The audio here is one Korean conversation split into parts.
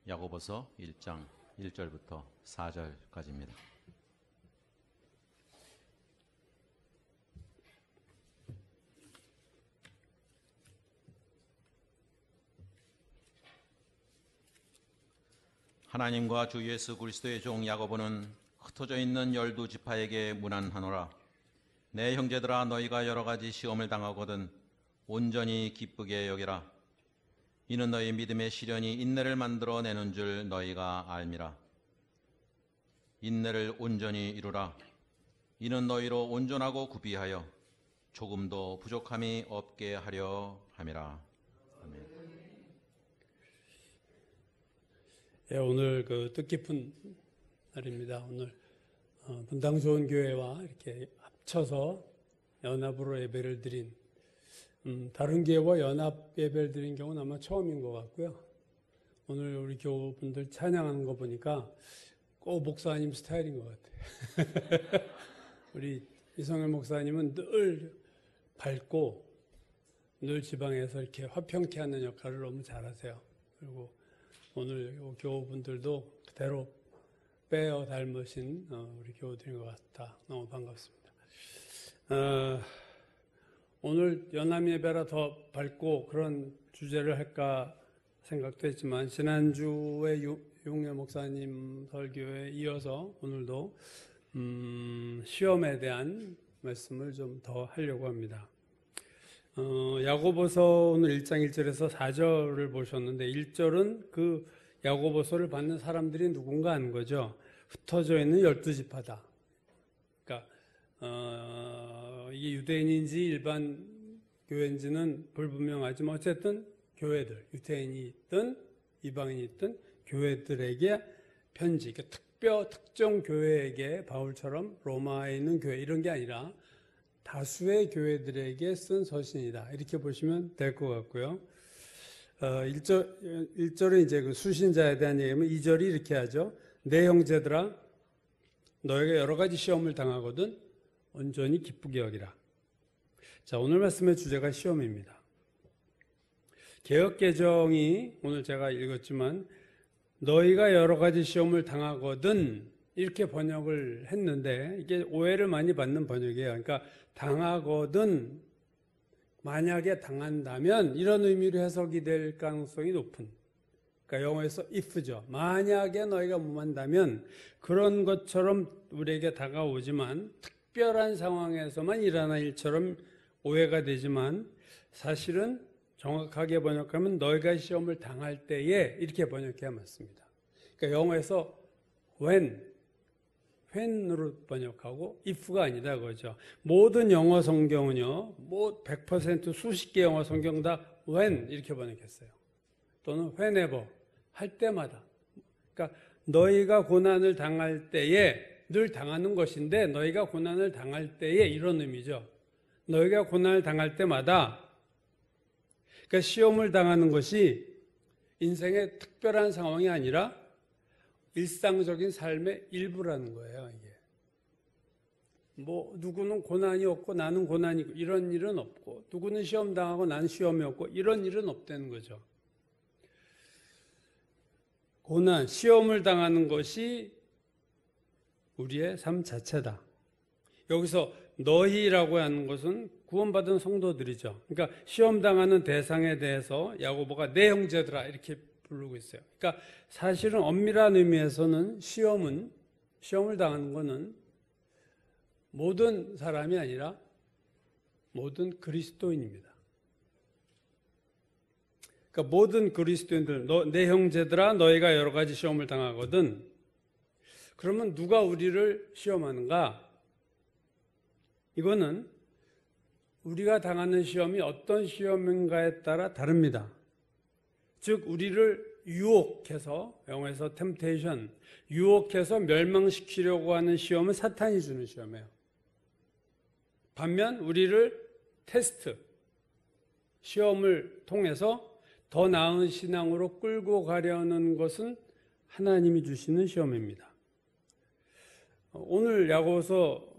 야고보서 1장 1절부터 4절까지입니다. 하나님과 주 예수 그리스도의 종 야고보는 흩어져 있는 12지파에게 문안하노라. 내 형제들아, 너희가 여러 가지 시험을 당하거든 온전히 기쁘게 여기라. 이는 너희 믿음의 시련이 인내를 만들어내는 줄 너희가 알미라. 인내를 온전히 이루라. 이는 너희로 온전하고 구비하여 조금도 부족함이 없게 하려 함이라. 아멘. 예, 오늘 뜻깊은 날입니다. 오늘 분당 좋은 교회와 이렇게 합쳐서 연합으로 예배를 드린 다른 교회와 연합 예배를 드린 경우는 아마 처음인 것 같고요. 오늘 우리 교우분들 찬양하는 거 보니까 꼭 목사님 스타일인 것 같아요. 우리 이성열 목사님은 늘 밝고 늘 지방에서 이렇게 화평케 하는 역할을 너무 잘하세요. 그리고 오늘 교우분들도 그대로 빼어 닮으신 우리 교우들인 것 같다. 너무 반갑습니다. 오늘 연합 예배라 더 밝고 그런 주제를 할까 생각도 했지만 지난주에 용래 목사님 설교에 이어서 오늘도 시험에 대한 말씀을 좀 더 하려고 합니다. 야고보서 오늘 1장 1절에서 4절을 보셨는데 1절은 그 야고보서를 받는 사람들이 누군가 하는 거죠. 흩어져 있는 12지파다. 그러니까 이게 유대인인지 일반 교회인지는 불분명하지만 어쨌든 교회들, 유대인이 있든 이방인이 있든 교회들에게 편지, 그러니까 특정 교회에게 바울처럼 로마에 있는 교회 이런 게 아니라 다수의 교회들에게 쓴 서신이다. 이렇게 보시면 될 것 같고요. 1절은 이제 그 수신자에 대한 얘기면 2절이 이렇게 하죠. 내 형제들아, 너희가 여러 가지 시험을 당하거든 온전히 기쁘게 여기라. 자, 오늘 말씀의 주제가 시험입니다. 개역개정이 오늘 제가 읽었지만 너희가 여러 가지 시험을 당하거든 이렇게 번역을 했는데 이게 오해를 많이 받는 번역이에요. 그러니까 당하거든, 만약에 당한다면 이런 의미로 해석이 될 가능성이 높은, 그러니까 영어에서 if죠. 만약에 너희가 못한다면 그런 것처럼 우리에게 다가오지만 특별한 상황에서만 일어날 일처럼 오해가 되지만 사실은 정확하게 번역하면 너희가 시험을 당할 때에 이렇게 번역해야 맞습니다. 그러니까 영어에서 when으로 번역하고 if가 아니다 그거죠. 모든 영어 성경은요, 100% 수십 개 영어 성경 다 when 이렇게 번역했어요. 또는 whenever, 할 때마다. 그러니까 너희가 고난을 당할 때에 늘 당하는 것인데 너희가 고난을 당할 때에 이런 의미죠. 너희가 고난을 당할 때마다, 그러니까 시험을 당하는 것이 인생의 특별한 상황이 아니라 일상적인 삶의 일부라는 거예요, 이게. 누구는 고난이 없고 나는 고난이 있고 이런 일은 없고, 누구는 시험 당하고 나는 시험이 없고 이런 일은 없다는 거죠. 고난, 시험을 당하는 것이 우리의 삶 자체다. 여기서 너희라고 하는 것은 구원받은 성도들이죠. 그러니까 시험 당하는 대상에 대해서 야고보가 내 형제들아 이렇게 부르고 있어요. 그러니까 사실은 엄밀한 의미에서는 시험을 당하는 것은 모든 사람이 아니라 모든 그리스도인입니다. 그러니까 모든 그리스도인들, 내 형제들아 너희가 여러 가지 시험을 당하거든. 그러면 누가 우리를 시험하는가? 이거는 우리가 당하는 시험이 어떤 시험인가에 따라 다릅니다. 즉 우리를 유혹해서, 영어에서 temptation, 유혹해서 멸망시키려고 하는 시험은 사탄이 주는 시험이에요. 반면 우리를 테스트, 시험을 통해서 더 나은 신앙으로 끌고 가려는 것은 하나님이 주시는 시험입니다. 오늘 야고보서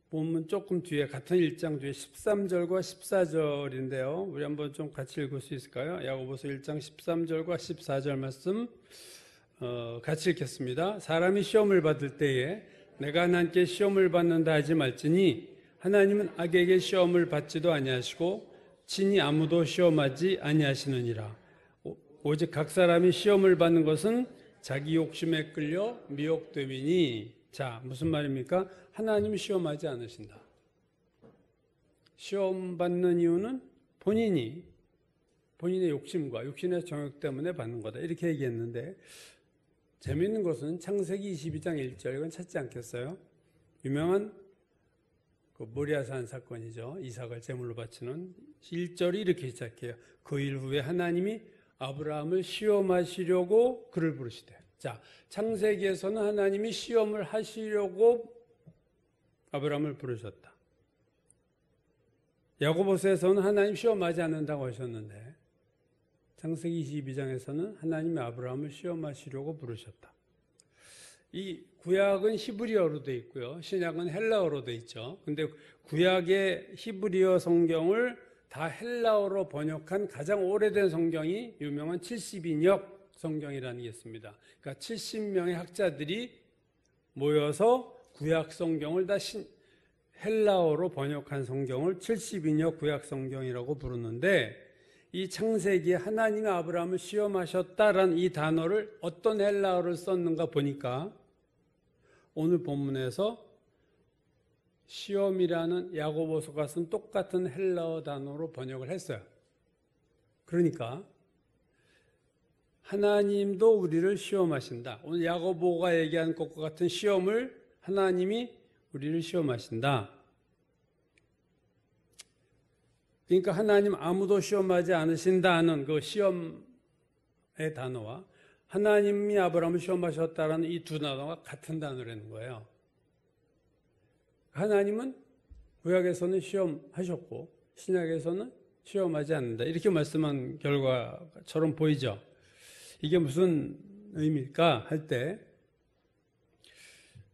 본문 조금 뒤에 같은 1장 뒤에 13절과 14절인데요. 우리 한번 좀 같이 읽을 수 있을까요? 야고보서 1장 13절과 14절 말씀 같이 읽겠습니다. 사람이 시험을 받을 때에 내가 하나님께 시험을 받는다 하지 말지니 하나님은 악에게 시험을 받지도 아니하시고 친히 아무도 시험하지 아니하시느니라. 오직 각 사람이 시험을 받는 것은 자기 욕심에 끌려 미혹됨이니. 자, 무슨 말입니까? 하나님이 시험하지 않으신다. 시험 받는 이유는 본인의 욕심과 육신의 정욕 때문에 받는 거다. 이렇게 얘기했는데 재미있는 것은 창세기 22장 1절, 이건 찾지 않겠어요? 유명한 그 모리아산 사건이죠. 이삭을 제물로 바치는 1절이 이렇게 시작해요. 그 일 후에 하나님이 아브라함을 시험하시려고 그를 부르시되. 자, 창세기에서는 하나님이 시험을 하시려고 아브라함을 부르셨다. 야고보서에서는 하나님 시험하지 않는다고 하셨는데 창세기 22장에서는 하나님이 아브라함을 시험하시려고 부르셨다. 이 구약은 히브리어로 되어 있고요. 신약은 헬라어로 되어 있죠. 근데 구약의 히브리어 성경을 다 헬라어로 번역한 가장 오래된 성경이 유명한 70인역 성경이라는 게 있습니다. 그러니까 70명의 학자들이 모여서 구약 성경을 다 헬라어로 번역한 성경을 70인역 구약 성경이라고 부르는데 이 창세기에 하나님이 아브라함을 시험하셨다라는 이 단어를 어떤 헬라어를 썼는가 보니까 오늘 본문에서 시험이라는 야고보서가 쓴 똑같은 헬라어 단어로 번역을 했어요. 그러니까 하나님도 우리를 시험하신다. 오늘 야고보가 얘기한 것과 같은 시험을 하나님이 우리를 시험하신다. 그러니까 하나님 아무도 시험하지 않으신다는 그 시험의 단어와 하나님이 아브라함을 시험하셨다라는 이 두 단어가 같은 단어라는 거예요. 하나님은 구약에서는 시험하셨고 신약에서는 시험하지 않는다. 이렇게 말씀한 결과처럼 보이죠. 이게 무슨 의미일까 할 때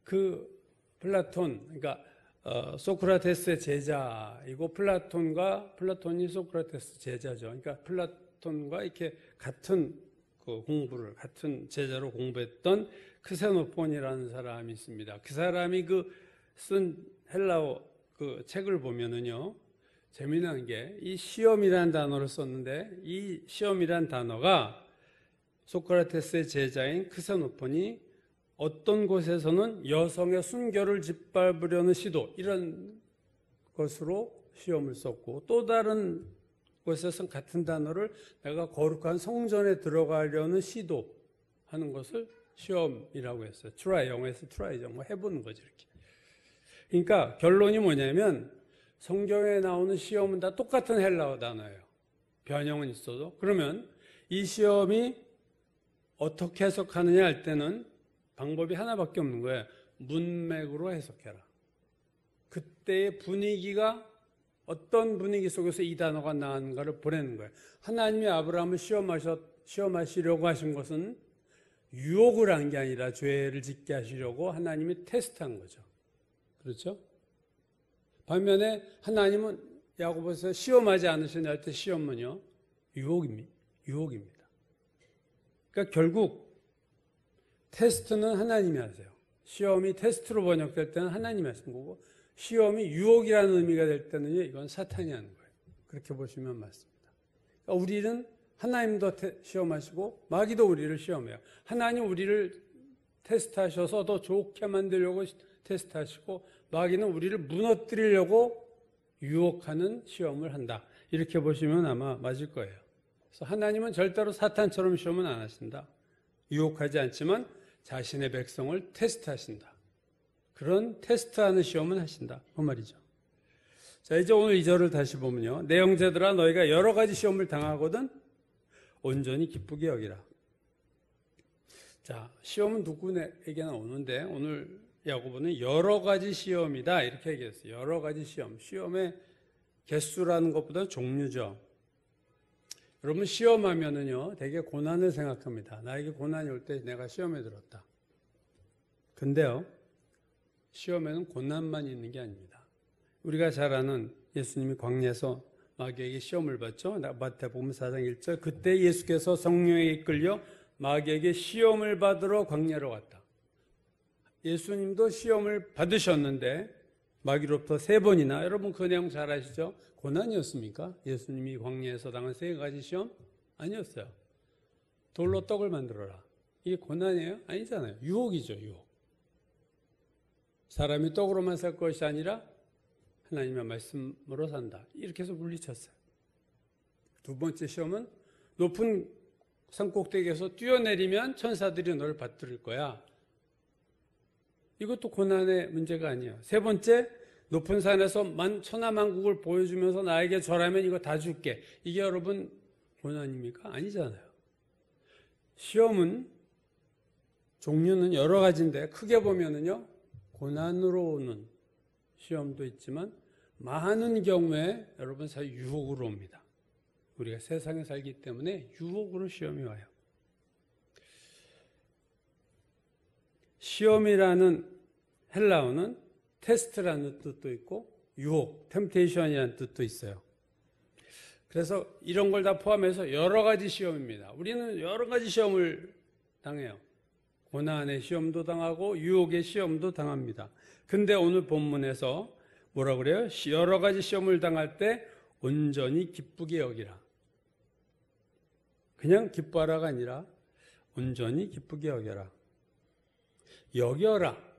그 플라톤, 그러니까 소크라테스의 제자이고 플라톤이 소크라테스 제자죠. 그러니까 플라톤과 이렇게 같은 같은 제자로 공부했던 크세노폰이라는 사람이 있습니다. 그 사람이 쓴 헬라어 책을 보면은요, 재미난 게 이 시험이라는 단어를 썼는데 이 시험이라는 단어가 소크라테스의 제자인 크세노폰이 어떤 곳에서는 여성의 순결을 짓밟으려는 시도 이런 것으로 시험을 썼고 또 다른 곳에서는 같은 단어를 내가 거룩한 성전에 들어가려는 시도하는 것을 시험이라고 했어요. 트라이, 영어에서 트라이죠. 해보는 거죠, 이렇게. 그러니까 결론이 뭐냐면 성경에 나오는 시험은 다 똑같은 헬라어 단어예요. 변형은 있어도. 그러면 이 시험이 어떻게 해석하느냐 할 때는 방법이 하나밖에 없는 거예요. 문맥으로 해석해라. 그때의 분위기가 어떤 분위기 속에서 이 단어가 나왔는가를 보내는 거예요. 하나님이 아브라함을 시험하시려고 하신 것은 유혹을 한 게 아니라 죄를 짓게 하시려고 하나님이 테스트한 거죠. 그렇죠? 반면에 하나님은 야고보서 시험하지 않으시냐 할 때 시험은요, 유혹입니다. 그러니까 결국 테스트는 하나님이 하세요. 시험이 테스트로 번역될 때는 하나님이 하신 거고 시험이 유혹이라는 의미가 될 때는요, 이건 사탄이 하는 거예요. 그렇게 보시면 맞습니다. 그러니까 우리는 하나님도 시험하시고 마귀도 우리를 시험해요. 하나님 우리를 테스트하셔서 더 좋게 만들려고 테스트하시고 마귀는 우리를 무너뜨리려고 유혹하는 시험을 한다. 이렇게 보시면 아마 맞을 거예요. 그래서 하나님은 절대로 사탄처럼 시험은 안 하신다. 유혹하지 않지만 자신의 백성을 테스트하신다. 그런 테스트하는 시험은 하신다. 그 말이죠. 자, 이제 오늘 2절을 다시 보면요. 내 형제들아 너희가 여러 가지 시험을 당하거든 온전히 기쁘게 여기라. 자, 시험은 누구에게나 오는데 오늘 야고보는 여러 가지 시험이다 이렇게 얘기했어요. 여러 가지 시험. 시험의 개수라는 것보다 종류죠. 여러분 시험하면은요 되게 고난을 생각합니다. 나에게 고난이 올 때 내가 시험에 들었다. 근데요 시험에는 고난만 있는 게 아닙니다. 우리가 잘 아는 예수님이 광야에서 마귀에게 시험을 받죠. 마태복음 4장 1절. 그때 예수께서 성령에 이끌려 마귀에게 시험을 받으러 광야로 갔다. 예수님도 시험을 받으셨는데 마귀로부터 3번이나, 여러분 그 내용 잘 아시죠? 고난이었습니까? 예수님이 광야에서 당한 3가지 시험? 아니었어요. 돌로 떡을 만들어라. 이게 고난이에요? 아니잖아요. 유혹이죠, 유혹. 사람이 떡으로만 살 것이 아니라 하나님의 말씀으로 산다. 이렇게 해서 물리쳤어요. 2번째 시험은 높은 산꼭대기에서 뛰어내리면 천사들이 너를 받들을 거야. 이것도 고난의 문제가 아니에요. 3번째, 높은 산에서 천하만국을 보여주면서 나에게 절하면 이거 다 줄게. 이게 여러분 고난입니까? 아니잖아요. 시험은 종류는 여러 가지인데 크게 보면은요, 고난으로 오는 시험도 있지만 많은 경우에 여러분 사실 유혹으로 옵니다. 우리가 세상에 살기 때문에 유혹으로 시험이 와요. 시험이라는 헬라어는 테스트라는 뜻도 있고 유혹, 템테이션이라는 뜻도 있어요. 그래서 이런 걸 다 포함해서 여러 가지 시험입니다. 우리는 여러 가지 시험을 당해요. 고난의 시험도 당하고 유혹의 시험도 당합니다. 근데 오늘 본문에서 뭐라 그래요? 여러 가지 시험을 당할 때 온전히 기쁘게 여기라. 그냥 기뻐하라가 아니라 온전히 기쁘게 여겨라. 여겨라.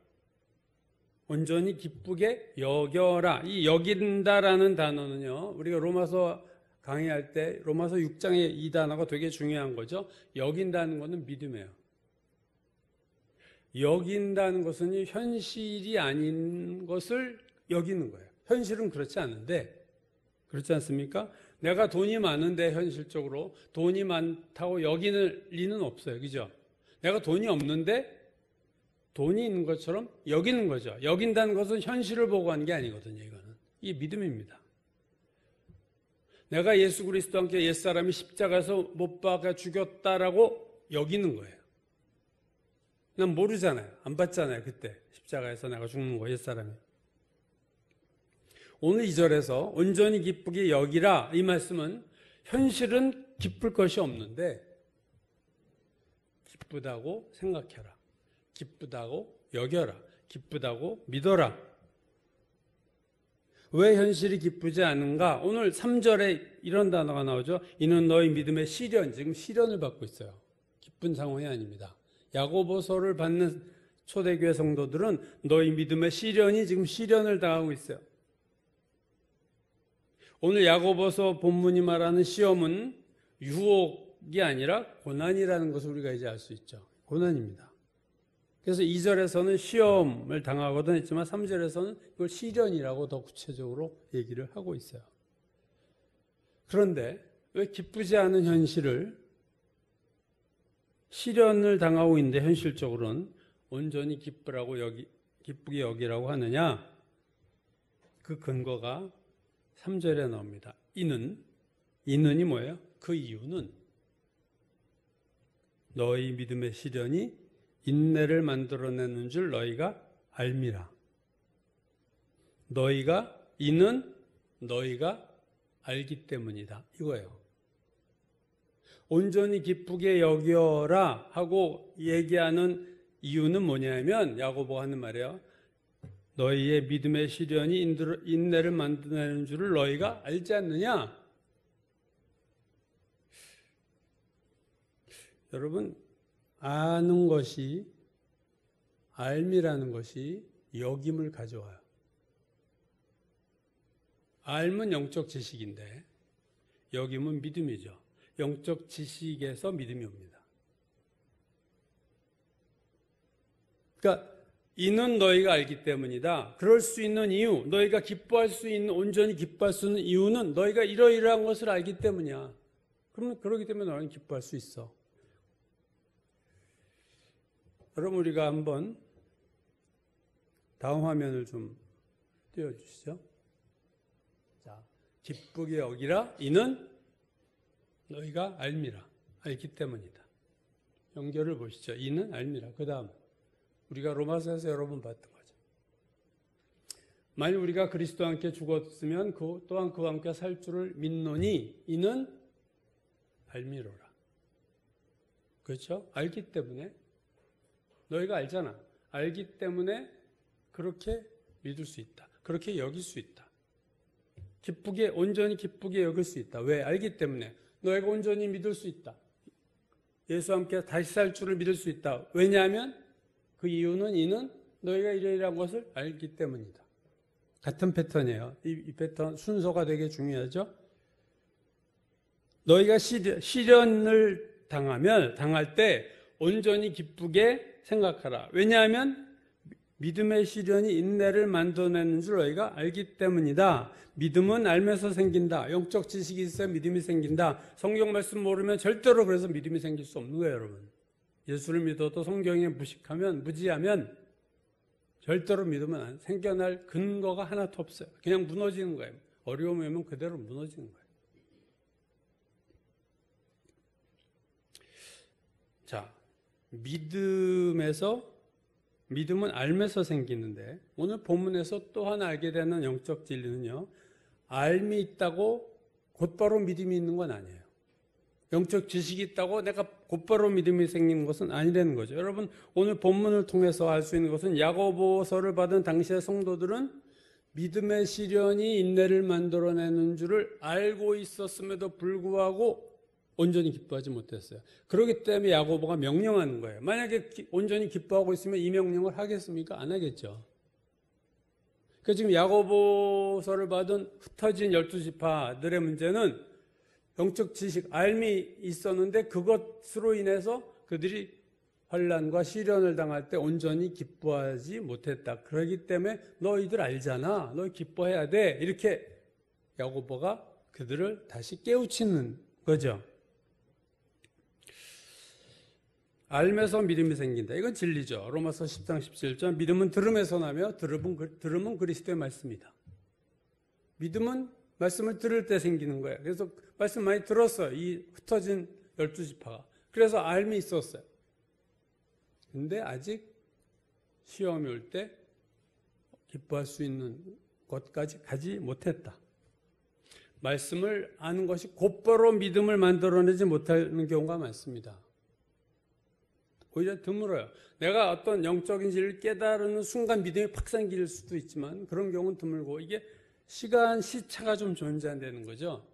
온전히 기쁘게 여겨라. 이 여긴다라는 단어는요, 우리가 로마서 강의할 때 로마서 6장의 이 단어가 되게 중요한 거죠. 여긴다는 것은 믿음이에요. 여긴다는 것은 현실이 아닌 것을 여기는 거예요. 현실은 그렇지 않은데, 그렇지 않습니까? 내가 돈이 많은데 현실적으로 돈이 많다고 여기는 리는 없어요. 그죠? 내가 돈이 없는데 돈이 있는 것처럼 여기는 거죠. 여긴다는 것은 현실을 보고 하는 게 아니거든요. 이거는. 이게 믿음입니다. 내가 예수 그리스도와 함께 옛사람이 십자가에서 못 박아 죽였다라고 여기는 거예요. 난 모르잖아요. 안 봤잖아요. 그때 십자가에서 내가 죽는 거 옛사람이. 오늘 2절에서 온전히 기쁘게 여기라, 이 말씀은 현실은 기쁠 것이 없는데 기쁘다고 생각해라. 기쁘다고 여겨라. 기쁘다고 믿어라. 왜 현실이 기쁘지 않은가? 오늘 3절에 이런 단어가 나오죠. 이는 너희 믿음의 시련, 지금 시련을 받고 있어요. 기쁜 상황이 아닙니다. 야고보서를 받는 초대교회 성도들은 너희 믿음의 시련이 지금 시련을 당하고 있어요. 오늘 야고보서 본문이 말하는 시험은 유혹이 아니라 고난이라는 것을 우리가 이제 알 수 있죠. 고난입니다. 그래서 2절에서는 시험을 당하거든 했지만 3절에서는 이걸 시련이라고 더 구체적으로 얘기를 하고 있어요. 그런데 왜 기쁘지 않은 현실을 시련을 당하고 있는데 현실적으로는 온전히 기쁘게 여기라고 하느냐? 그 근거가 3절에 나옵니다. 이는이 뭐예요? 그 이유는 너희 믿음의 시련이 인내를 만들어내는 줄 너희가 알미라. 이는 너희가 알기 때문이다. 이거예요. 온전히 기쁘게 여겨라 하고 얘기하는 이유는 뭐냐면 야고보가 하는 말이에요. 너희의 믿음의 시련이 인내를 만들어내는 줄을 너희가 알지 않느냐? 여러분, 아는 것이, 알미라는 것이 여김을 가져와요. 알면 영적 지식인데 여김은 믿음이죠. 영적 지식에서 믿음이 옵니다. 그러니까 이는 너희가 알기 때문이다. 그럴 수 있는 이유, 너희가 기뻐할 수 있는, 온전히 기뻐할 수 있는 이유는 너희가 이러이러한 것을 알기 때문이야. 그러면 그러기 때문에 너희는 기뻐할 수 있어. 여러분, 우리가 한번 다음 화면을 좀 띄워주시죠. 자, 기쁘게 여기라. 이는 너희가 알미라. 알기 때문이다. 연결을 보시죠. 이는 알미라. 그 다음 우리가 로마서에서 여러 번 봤던 거죠. 만일 우리가 그리스도와 함께 죽었으면 또한 그와 함께 살 줄을 믿노니 이는 알미로라. 그렇죠? 알기 때문에. 너희가 알잖아. 알기 때문에 그렇게 믿을 수 있다. 그렇게 여길 수 있다. 기쁘게, 온전히 기쁘게 여길 수 있다. 왜? 알기 때문에. 너희가 온전히 믿을 수 있다. 예수와 함께 다시 살 줄을 믿을 수 있다. 왜냐하면 그 이유는 이는 너희가 이러이러한 것을 알기 때문이다. 같은 패턴이에요. 이 패턴 순서가 되게 중요하죠. 너희가 시련을 당할 때 온전히 기쁘게 생각하라. 왜냐하면 믿음의 시련이 인내를 만들어내는 줄 너희가 알기 때문이다. 믿음은 알면서 생긴다. 영적 지식이 있어야 믿음이 생긴다. 성경 말씀 모르면 절대로 그래서 믿음이 생길 수 없는 거예요, 여러분. 예수를 믿어도 성경에 무지하면 절대로 믿으면 생겨날 근거가 하나도 없어요. 그냥 무너지는 거예요. 어려움이 오면 그대로 무너지는 거예요. 자, 믿음은 알면서 생기는데 오늘 본문에서 또 하나 알게 되는 영적 진리는요. 알미 있다고 곧바로 믿음이 있는 건 아니에요. 영적 지식이 있다고 내가 곧바로 믿음이 생기는 것은 아니라는 거죠. 여러분 오늘 본문을 통해서 알 수 있는 것은 야고보서를 받은 당시의 성도들은 믿음의 시련이 인내를 만들어내는 줄을 알고 있었음에도 불구하고 온전히 기뻐하지 못했어요. 그렇기 때문에 야고보가 명령하는 거예요. 만약에 온전히 기뻐하고 있으면 이 명령을 하겠습니까? 안 하겠죠. 그래서 지금 야고보서를 받은 흩어진 12지파들의 문제는 영적 지식, 알미 있었는데 그것으로 인해서 그들이 환난과 시련을 당할 때 온전히 기뻐하지 못했다. 그렇기 때문에 너희들 알잖아. 너희 기뻐해야 돼. 이렇게 야고보가 그들을 다시 깨우치는 거죠. 알면서 믿음이 생긴다. 이건 진리죠. 로마서 10장 17절 믿음은 들음에서 나며 들음은 그리스도의 말씀이다. 믿음은 말씀을 들을 때 생기는 거예요. 그래서 말씀 많이 들었어요. 이 흩어진 12지파가. 그래서 알미 있었어요. 근데 아직 시험이 올 때 기뻐할 수 있는 것까지 가지 못했다. 말씀을 아는 것이 곧바로 믿음을 만들어내지 못하는 경우가 많습니다. 오히려 드물어요. 내가 어떤 영적인 진리를 깨달은 순간 믿음이 팍 생길 수도 있지만 그런 경우는 드물고 이게 시간 시차가 좀 존재한다는 거죠.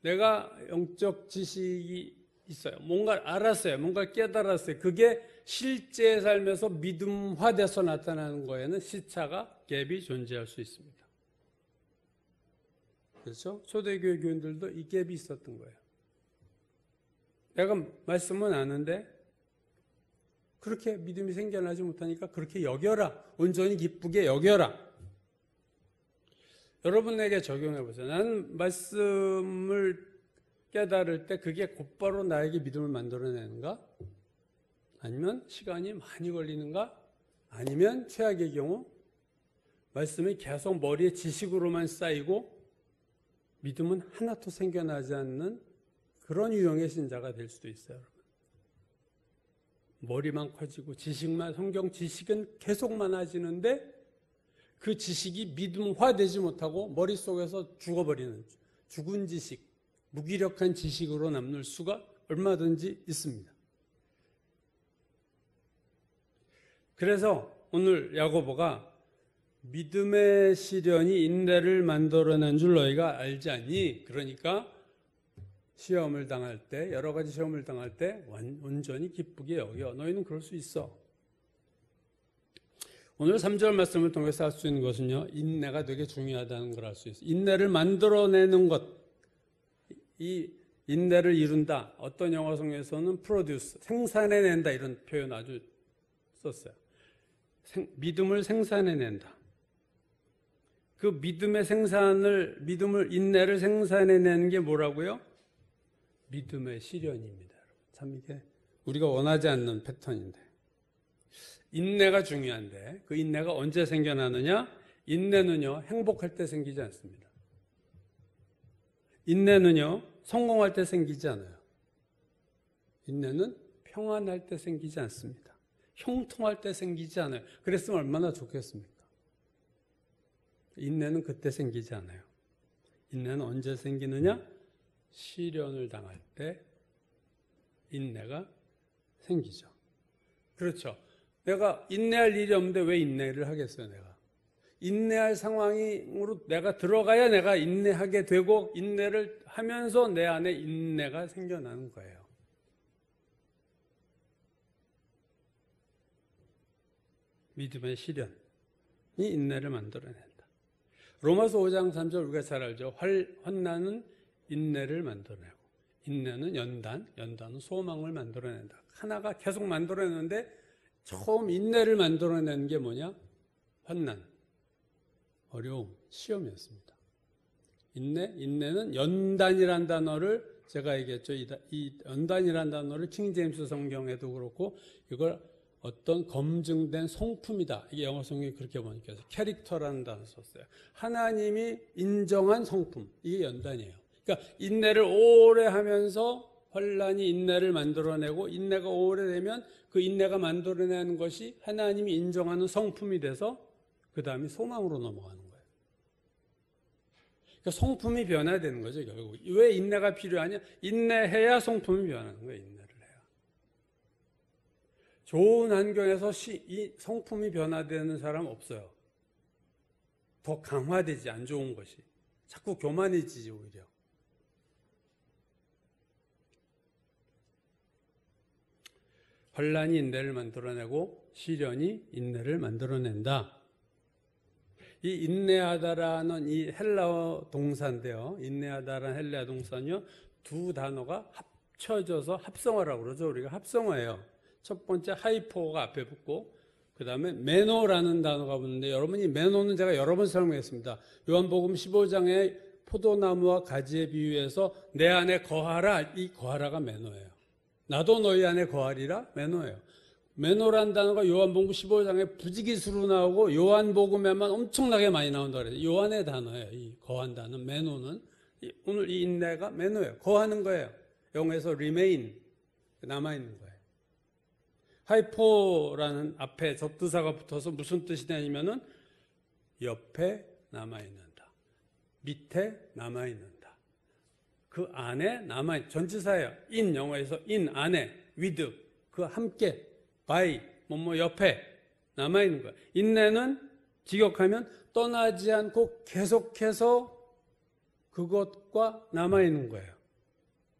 내가 영적 지식이 있어요. 뭔가를 알았어요. 뭔가를 깨달았어요. 그게 실제 삶에서 믿음화돼서 나타나는 거에는 시차가 갭이 존재할 수 있습니다. 그렇죠? 초대교회 교인들도 이 갭이 있었던 거예요. 내가 말씀은 아는데 그렇게 믿음이 생겨나지 못하니까 그렇게 여겨라. 온전히 기쁘게 여겨라. 여러분에게 적용해 보세요. 나는 말씀을 깨달을 때 그게 곧바로 나에게 믿음을 만들어내는가? 아니면 시간이 많이 걸리는가? 아니면 최악의 경우 말씀이 계속 머리에 지식으로만 쌓이고 믿음은 하나도 생겨나지 않는 그런 유형의 신자가 될 수도 있어요. 머리만 커지고 지식만, 성경 지식은 계속 많아지는데 그 지식이 믿음화되지 못하고 머릿속에서 죽어버리는 죽은 지식, 무기력한 지식으로 남을 수가 얼마든지 있습니다. 그래서 오늘 야고보가 믿음의 시련이 인내를 만들어낸 줄 너희가 알지 않니? 그러니까 시험을 당할 때, 여러 가지 시험을 당할 때 온전히 기쁘게 여겨. 너희는 그럴 수 있어. 오늘 3절 말씀을 통해서 할 수 있는 것은요, 인내가 되게 중요하다는 걸 알 수 있어요. 인내를 만들어내는 것, 이 인내를 이룬다. 어떤 영어성에서는 produce, 생산해낸다 이런 표현 아주 썼어요. 믿음을 생산해낸다. 그 인내를 생산해내는 게 뭐라고요? 믿음의 시련입니다. 참 이게 우리가 원하지 않는 패턴인데. 인내가 중요한데 그 인내가 언제 생겨나느냐? 인내는요, 행복할 때 생기지 않습니다. 인내는요, 성공할 때 생기지 않아요. 인내는 평안할 때 생기지 않습니다. 형통할 때 생기지 않아요. 그랬으면 얼마나 좋겠습니까? 인내는 그때 생기지 않아요. 인내는 언제 생기느냐? 시련을 당할 때 인내가 생기죠. 그렇죠. 내가 인내할 일이 없는데 왜 인내를 하겠어요, 내가? 인내할 상황으로 내가 들어가야 내가 인내하게 되고 인내를 하면서 내 안에 인내가 생겨나는 거예요. 믿음의 시련이 인내를 만들어낸다. 로마서 5장 3절 우리가 잘 알죠. 환난은 인내를 만들어내고 인내는 연단은 소망을 만들어낸다. 하나가 계속 만들어내는데 처음 인내를 만들어내는 게 뭐냐? 환난, 어려움, 시험이었습니다. 인내는 연단이란 단어를 제가 얘기했죠. 이 연단이란 단어를 킹제임스 성경에도 그렇고 이걸 어떤 검증된 성품이다. 이게 영어 성경이 그렇게 보니까 캐릭터라는 단어 썼어요. 하나님이 인정한 성품. 이게 연단이에요. 그러니까 인내를 오래 하면서 환난이 인내를 만들어내고 인내가 오래되면 그 인내가 만들어내는 것이 하나님이 인정하는 성품이 돼서 그 다음에 소망으로 넘어가는 거예요. 그러니까 성품이 변화되는 거죠. 결국. 왜 인내가 필요하냐? 인내해야 성품이 변하는 거예요. 인내를 해야. 좋은 환경에서 이 성품이 변화되는 사람 없어요. 더 강화되지 안 좋은 것이. 자꾸 교만해지지 오히려. 환난이 인내를 만들어내고 시련이 인내를 만들어낸다. 이 인내하다라는 이 헬라어 동사인데요. 인내하다라는 헬라어 동사는요. 두 단어가 합쳐져서 합성어라고 그러죠. 우리가 합성어예요. 첫 번째 하이포가 앞에 붙고 그 다음에 메노라는 단어가 붙는데 여러분이 메노는 제가 여러 번 설명했습니다. 요한복음 15장에 포도나무와 가지에 비유해서 내 안에 거하라. 이 거하라가 메노예요. 나도 너희 안에 거하리라 메노예요. 메노란 단어가 요한복음 15장에 부지기수로 나오고 요한복음에만 엄청나게 많이 나온다 그래요. 요한의 단어예요. 이 거한 단어 메노는 오늘 이 인내가 메노예요. 거하는 거예요. 영어에서 remain 남아있는 거예요. 하이포라는 앞에 접두사가 붙어서 무슨 뜻이 되냐면은 옆에 남아있는다. 밑에 남아있는다. 그 안에 남아있는 전치사예요. in 영어에서 in 안에 with 그 함께 by 뭐뭐 옆에 남아있는 거예요. 인내는 직역하면 떠나지 않고 계속해서 그것과 남아있는 거예요.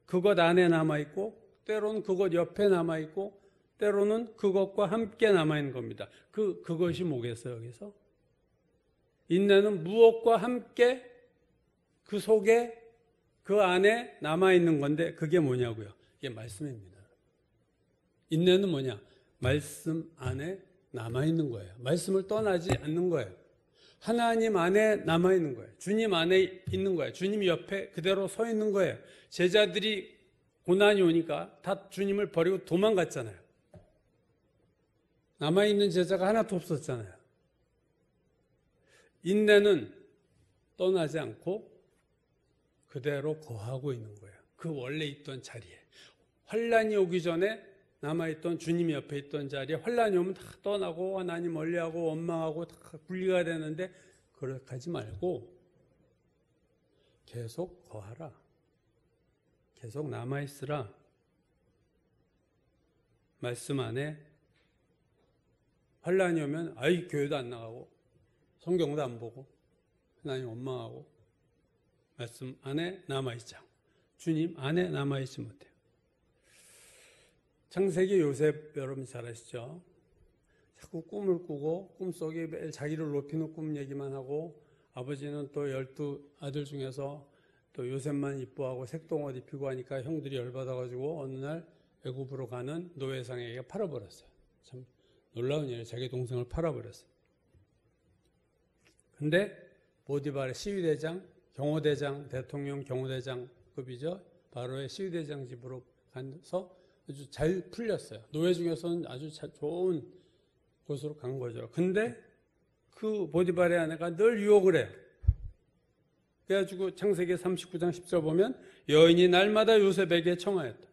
그것 안에 남아있고 때로는 그것 옆에 남아있고 때로는 그것과 함께 남아있는 겁니다. 그것이 뭐겠어요 여기서? 인내는 무엇과 함께 그 속에 그 안에 남아있는 건데 그게 뭐냐고요? 이게 말씀입니다. 인내는 뭐냐? 말씀 안에 남아있는 거예요. 말씀을 떠나지 않는 거예요. 하나님 안에 남아있는 거예요. 주님 안에 있는 거예요. 주님 옆에 그대로 서 있는 거예요. 제자들이 고난이 오니까 다 주님을 버리고 도망갔잖아요. 남아있는 제자가 하나도 없었잖아요. 인내는 떠나지 않고 그대로 거하고 있는 거예요. 그 원래 있던 자리에. 환난이 오기 전에 남아있던 주님이 옆에 있던 자리에 환난이 오면 다 떠나고 하나님 멀리하고 원망하고 다 분리가 되는데 그렇게 하지 말고 계속 거하라. 계속 남아있으라. 말씀 안에 환난이 오면 아이 교회도 안 나가고 성경도 안 보고 하나님 원망하고 말씀 안에 남아있지 않고 주님 안에 남아있지 못해요. 창세기 요셉 여러분 잘 아시죠? 자꾸 꿈을 꾸고 꿈속에 매일 자기를 높이는 꿈 얘기만 하고 아버지는 또 12아들 중에서 또 요셉만 이뻐하고 색동옷 입히고 하니까 형들이 열받아가지고 어느 날 애굽으로 가는 노예상에게 팔아버렸어요. 참 놀라운 일이에요. 자기 동생을 팔아버렸어요. 근데 보디발의 시위대장, 경호대장, 대통령 경호대장급이죠. 바로의 시위대장 집으로 가서 아주 잘 풀렸어요. 노예 중에서는 아주 좋은 곳으로 간 거죠. 근데 그 보디발의 아내가 늘 유혹을 해요. 그래가지고 창세기 39장 10절 보면 여인이 날마다 요셉에게 청하였다.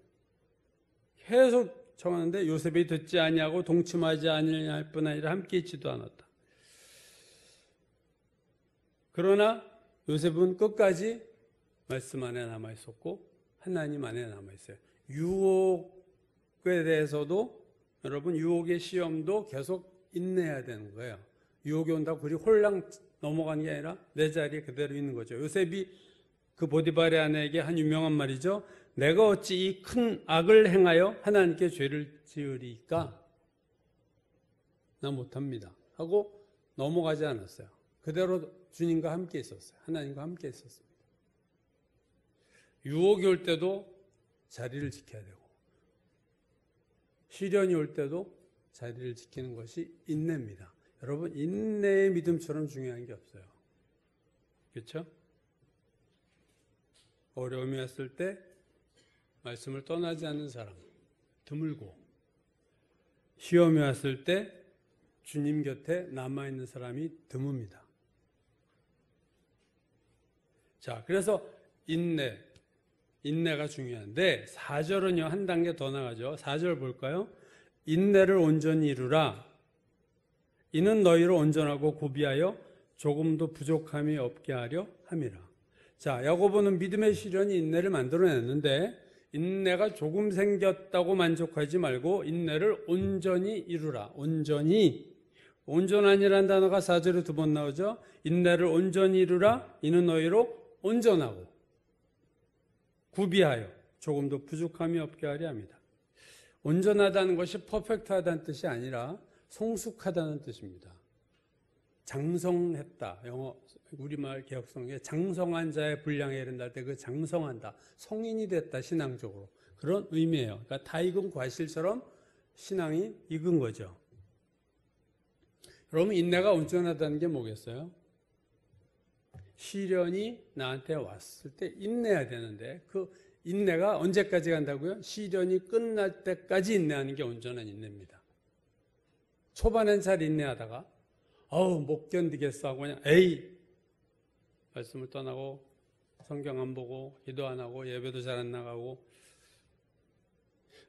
계속 청하는데 요셉이 듣지 아니하고 동침하지 아니할 뿐 아니라 함께 있지도 않았다. 그러나 요셉은 끝까지 말씀 안에 남아 있었고 하나님 안에 남아 있어요. 유혹에 대해서도 여러분 유혹의 시험도 계속 인내해야 되는 거예요. 유혹이 온다고 그리 홀랑 넘어가는 게 아니라 내 자리에 그대로 있는 거죠. 요셉이 그 보디발의 아내에게 한 유명한 말이죠. 내가 어찌 이 큰 악을 행하여 하나님께 죄를 지으리까? 나 못합니다 하고 넘어가지 않았어요. 그대로 주님과 함께 있었어요. 하나님과 함께 있었습니다. 유혹이 올 때도 자리를 지켜야 되고 시련이 올 때도 자리를 지키는 것이 인내입니다. 여러분, 인내의 믿음처럼 중요한 게 없어요. 그렇죠? 어려움이 왔을 때 말씀을 떠나지 않는 사람 드물고, 시험이 왔을 때 주님 곁에 남아있는 사람이 드뭅니다. 자, 그래서 인내가 중요한데 4절은요 한 단계 더 나가죠. 4절 볼까요? 인내를 온전히 이루라. 이는 너희를 온전하고 고비하여 조금도 부족함이 없게 하려 함이라. 자, 야고보는 믿음의 시련이 인내를 만들어냈는데 인내가 조금 생겼다고 만족하지 말고 인내를 온전히 이루라. 온전한이라는 단어가 4절에 2번 나오죠. 인내를 온전히 이루라. 이는 너희로 온전하고 구비하여 조금도 부족함이 없게 하려 합니다. 온전하다는 것이 퍼펙트하다는 뜻이 아니라 성숙하다는 뜻입니다. 장성했다. 영어 우리말 개혁성에 장성한 자의 분량에 이른다 할 때 그 장성한다. 성인이 됐다 신앙적으로. 그런 의미예요. 그러니까 다 익은 과실처럼 신앙이 익은 거죠. 여러분, 인내가 온전하다는 게 뭐겠어요? 시련이 나한테 왔을 때 인내해야 되는데 그 인내가 언제까지 간다고요? 시련이 끝날 때까지 인내하는 게 온전한 인내입니다. 초반엔 잘 인내하다가 못 견디겠어 하고 그냥 말씀을 떠나고 성경 안 보고 기도 안 하고 예배도 잘 안 나가고.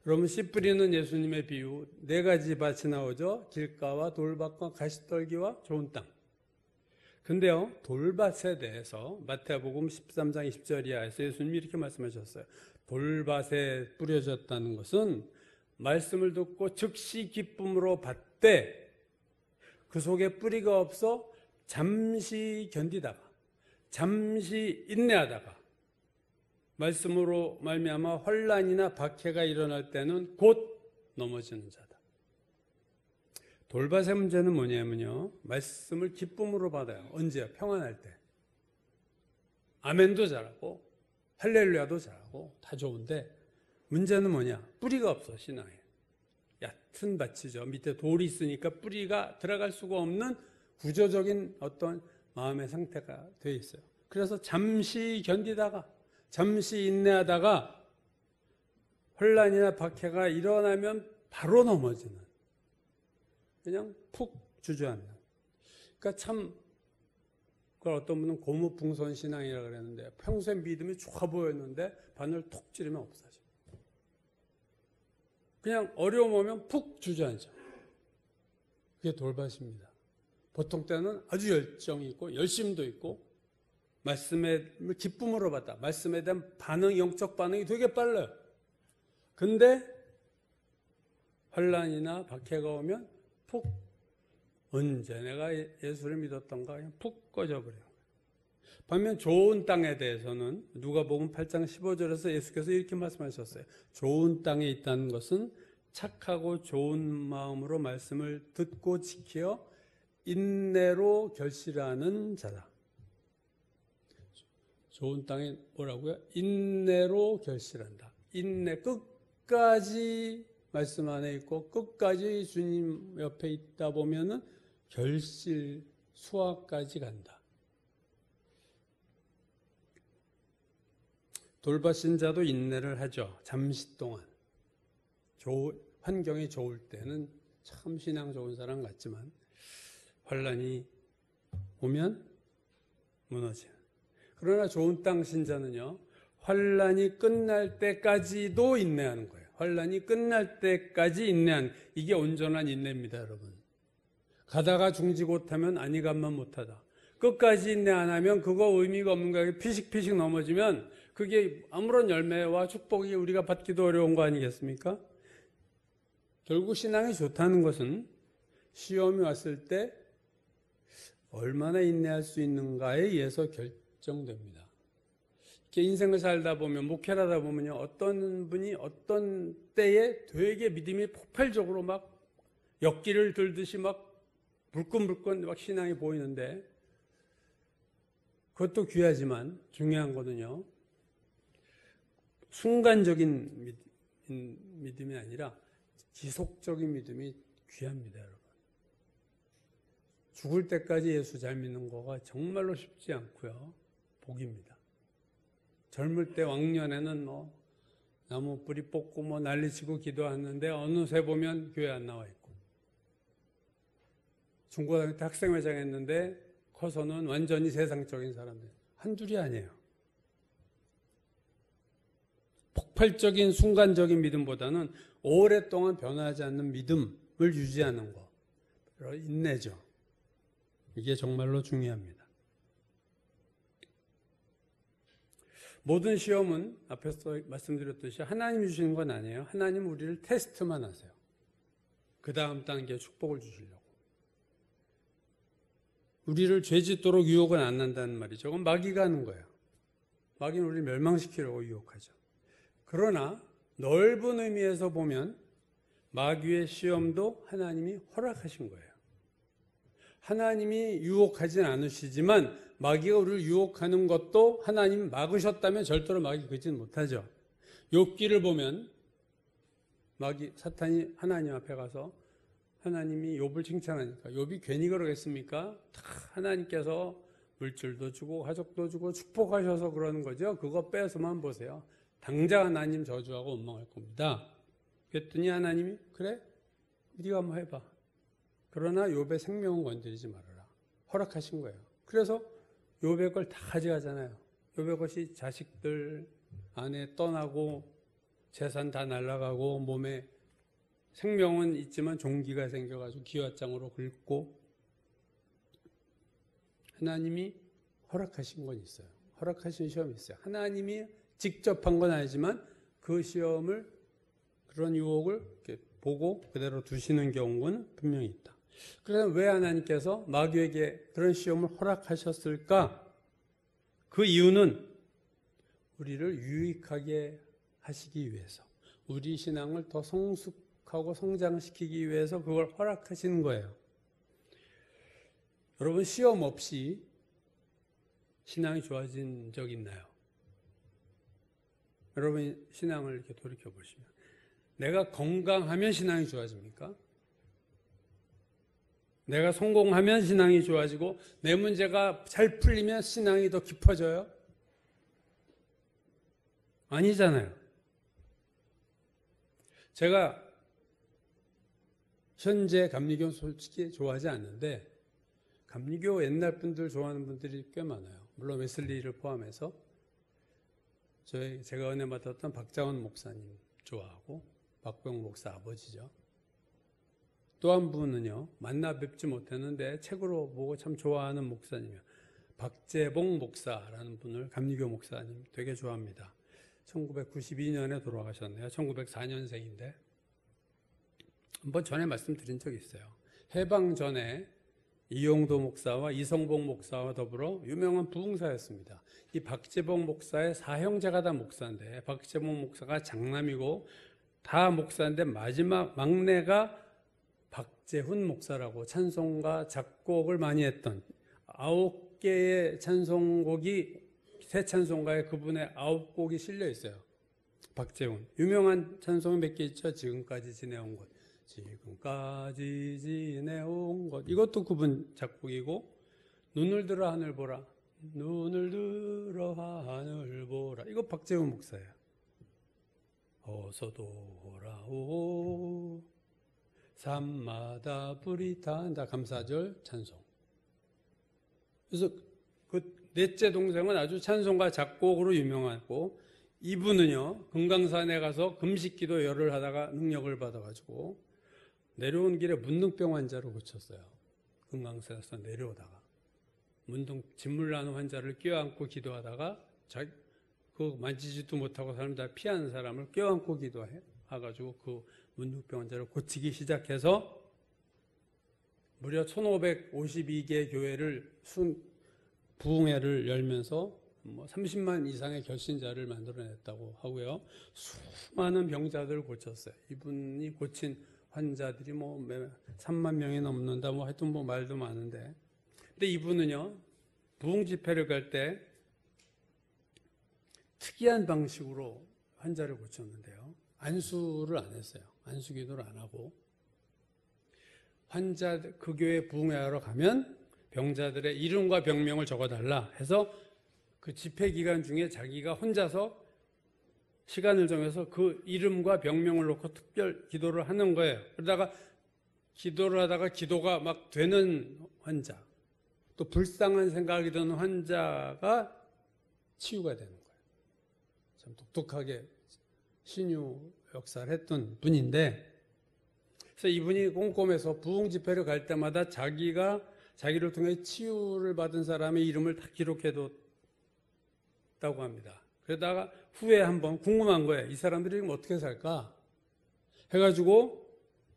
여러분, 씨 뿌리는 예수님의 비유 4가지 밭이 나오죠. 길가와 돌밭과 가시떨기와 좋은 땅. 근데요, 돌밭에 대해서 마태복음 13장 20절 이하에서 예수님이 이렇게 말씀하셨어요. 돌밭에 뿌려졌다는 것은 말씀을 듣고 즉시 기쁨으로 받되 그 속에 뿌리가 없어 잠시 견디다가 잠시 인내하다가 말씀으로 말미암아 환난이나 박해가 일어날 때는 곧 넘어지는 자다. 돌밭의 문제는 뭐냐면요, 말씀을 기쁨으로 받아요. 언제요? 평안할 때. 아멘도 잘하고 할렐루야도 잘하고 다 좋은데 문제는 뭐냐? 뿌리가 없어. 신앙에 얕은 밭이죠. 밑에 돌이 있으니까 뿌리가 들어갈 수가 없는 구조적인 어떤 마음의 상태가 되어 있어요. 그래서 잠시 견디다가 잠시 인내하다가 혼란이나 박해가 일어나면 바로 넘어지는, 그냥 푹 주저앉는. 그러니까 참 그걸 어떤 분은 고무풍선 신앙이라고 그랬는데 평소에 믿음이 좋아 보였는데 바늘 톡 찌르면 없어져. 그냥 어려움 오면 푹 주저앉아. 그게 돌밭입니다. 보통 때는 아주 열정이 있고 열심도 있고 말씀에 기쁨으로 받다. 말씀에 대한 반응, 영적 반응이 되게 빨라요. 근데 환난이나 박해가 오면 푹, 언제 내가 예수를 믿었던가 그냥 푹 꺼져버려요. 반면 좋은 땅에 대해서는 누가복음 8장 15절에서 예수께서 이렇게 말씀하셨어요. 좋은 땅에 있다는 것은 착하고 좋은 마음으로 말씀을 듣고 지켜 인내로 결실하는 자다. 좋은 땅에 뭐라고요? 인내로 결실한다. 인내, 끝까지 말씀 안에 있고 끝까지 주님 옆에 있다 보면은 결실, 수확까지 간다. 돌밭인 자도 인내를 하죠. 잠시 동안. 환경이 좋을 때는 참 신앙 좋은 사람 같지만 환란이 오면 무너지는. 그러나 좋은 땅 신자는요, 환란이 끝날 때까지도 인내하는 거예요. 환란이 끝날 때까지 인내하는, 이게 온전한 인내입니다, 여러분. 가다가 중지 못하면 아니감만 못하다. 끝까지 인내 안 하면 그거 의미가 없는 거예요. 피식피식 넘어지면 그게 아무런 열매와 축복이 우리가 받기도 어려운 거 아니겠습니까? 결국 신앙이 좋다는 것은 시험이 왔을 때 얼마나 인내할 수 있는가에 의해서 결정됩니다. 이렇게 인생을 살다 보면, 목회를 하다 보면요, 어떤 분이 어떤 때에 되게 믿음이 폭발적으로 막 역기를 들듯이 막 불끈불끈 막 신앙이 보이는데, 그것도 귀하지만 중요한 거는요, 순간적인 믿음이 아니라 지속적인 믿음이 귀합니다, 여러분. 죽을 때까지 예수 잘 믿는 거가 정말로 쉽지 않고요, 복입니다. 젊을 때 왕년에는 나무 뿌리 뽑고 난리치고 기도하는데 어느새 보면 교회 안 나와 있고, 중고등학교 때 학생회장 했는데 커서는 완전히 세상적인 사람들, 한둘이 아니에요. 폭발적인 순간적인 믿음보다는 오랫동안 변하지 않는 믿음을 유지하는 거, 바로 인내죠. 이게 정말로 중요합니다. 모든 시험은 앞에서 말씀드렸듯이 하나님이 주시는 건 아니에요. 하나님은 우리를 테스트만 하세요. 그 다음 단계에 축복을 주시려고. 우리를 죄 짓도록 유혹은 안 한다는 말이죠. 그건 마귀가 하는 거예요. 마귀는 우리를 멸망시키려고 유혹하죠. 그러나 넓은 의미에서 보면 마귀의 시험도 하나님이 허락하신 거예요. 하나님이 유혹하진 않으시지만 마귀가 우리를 유혹하는 것도 하나님이 막으셨다면 절대로 마귀 그러진 못하죠. 욥기를 보면 사탄이 하나님 앞에 가서 하나님이 욥을 칭찬하니까 욥이 괜히 그러겠습니까? 다 하나님께서 물질도 주고 가족도 주고 축복하셔서 그러는 거죠. 그거 빼서만 보세요. 당장 하나님 저주하고 원망할 겁니다. 그랬더니 하나님이 그래? 네가 한번 해봐. 그러나 욥의 생명은 건드리지 말아라. 허락하신 거예요. 그래서 욥의 걸 다 가져가잖아요. 욥의 것이 자식들, 아내 떠나고 재산 다 날아가고 몸에 생명은 있지만 종기가 생겨가지고 기왓장으로 긁고, 하나님이 허락하신 건 있어요. 허락하신 시험이 있어요. 하나님이 직접 한 건 아니지만 그 시험을, 그런 유혹을 이렇게 보고 그대로 두시는 경우는 분명히 있다. 그래서 왜 하나님께서 마귀에게 그런 시험을 허락하셨을까? 그 이유는 우리를 유익하게 하시기 위해서, 우리 신앙을 더 성숙하고 성장시키기 위해서 그걸 허락하시는 거예요. 여러분, 시험 없이 신앙이 좋아진 적 있나요? 여러분 신앙을 이렇게 돌이켜 보시면, 내가 건강하면 신앙이 좋아집니까? 내가 성공하면 신앙이 좋아지고 내 문제가 잘 풀리면 신앙이 더 깊어져요? 아니잖아요. 제가 현재 감리교 솔직히 좋아하지 않는데, 감리교 옛날 분들 좋아하는 분들이 꽤 많아요. 물론 웨슬리를 포함해서. 제가 은혜 받았던 박장원 목사님 좋아하고, 박병 목사 아버지죠. 또 한 분은요, 만나 뵙지 못했는데 책으로 보고 참 좋아하는 목사님이에요. 박재봉 목사라는 분을, 감리교 목사님 되게 좋아합니다. 1992년에 돌아가셨네요. 1904년생인데 한번 전에 말씀드린 적이 있어요. 해방 전에 이용도 목사와 이성복 목사와 더불어 유명한 부흥사였습니다. 이 박재봉 목사의 사형제가 다 목사인데, 박재봉 목사가 장남이고 다 목사인데 마지막 막내가 박재훈 목사라고 찬송가 작곡을 많이 했던, 9개의 찬송곡이, 새 찬송가에 그분의 9곡이 실려 있어요. 박재훈. 유명한 찬송이 몇 개 있죠. 지금까지 지내온 것. 지금까지 지내온 것. 이것도 그분 작곡이고, 눈을 들어 하늘 보라. 눈을 들어 하늘 보라. 이거 박재훈 목사예요. 어서 돌아오 산마다 불이 탄다. 감사절 찬송. 그래서 그 넷째 동생은 아주 찬송가 작곡으로 유명하고, 이분은요 금강산에 가서 금식기도 열을 하다가 능력을 받아가지고 내려온 길에 문둥병 환자로 고쳤어요. 금강산에서 내려오다가 진물 나는 환자를 껴안고 기도하다가 그 만지지도 못하고 사람 다 피하는 사람을 껴안고 기도해가지고 그 문둥병 환자를 고치기 시작해서 무려 1552개 교회를 부흥회를 열면서 30만 이상의 결신자를 만들어냈다고 하고요. 수많은 병자들을 고쳤어요. 이분이 고친 환자들이 3만 명이 넘는다. 하여튼 말도 많은데. 근데 이분은요, 부흥 집회를 갈 때 특이한 방식으로 환자를 고쳤는데요. 안수를 안 했어요. 안수 기도를 안 하고. 그 교회 부흥회하러 가면 병자들의 이름과 병명을 적어달라 해서 그 집회 기간 중에 자기가 혼자서 시간을 정해서 그 이름과 병명을 놓고 특별 기도를 하는 거예요. 그러다가 기도를 하다가 기도가 막 되는 환자, 또 불쌍한 생각이 드는 환자가 치유가 되는 거예요. 참 독특하게 신유 역사를 했던 분인데, 그래서 이분이 꼼꼼해서 부흥 집회를 갈 때마다 자기를 통해 치유를 받은 사람의 이름을 다 기록해뒀다고 합니다. 그러다가 후에 한번 궁금한 거예요. 이 사람들이 지금 어떻게 살까? 해가지고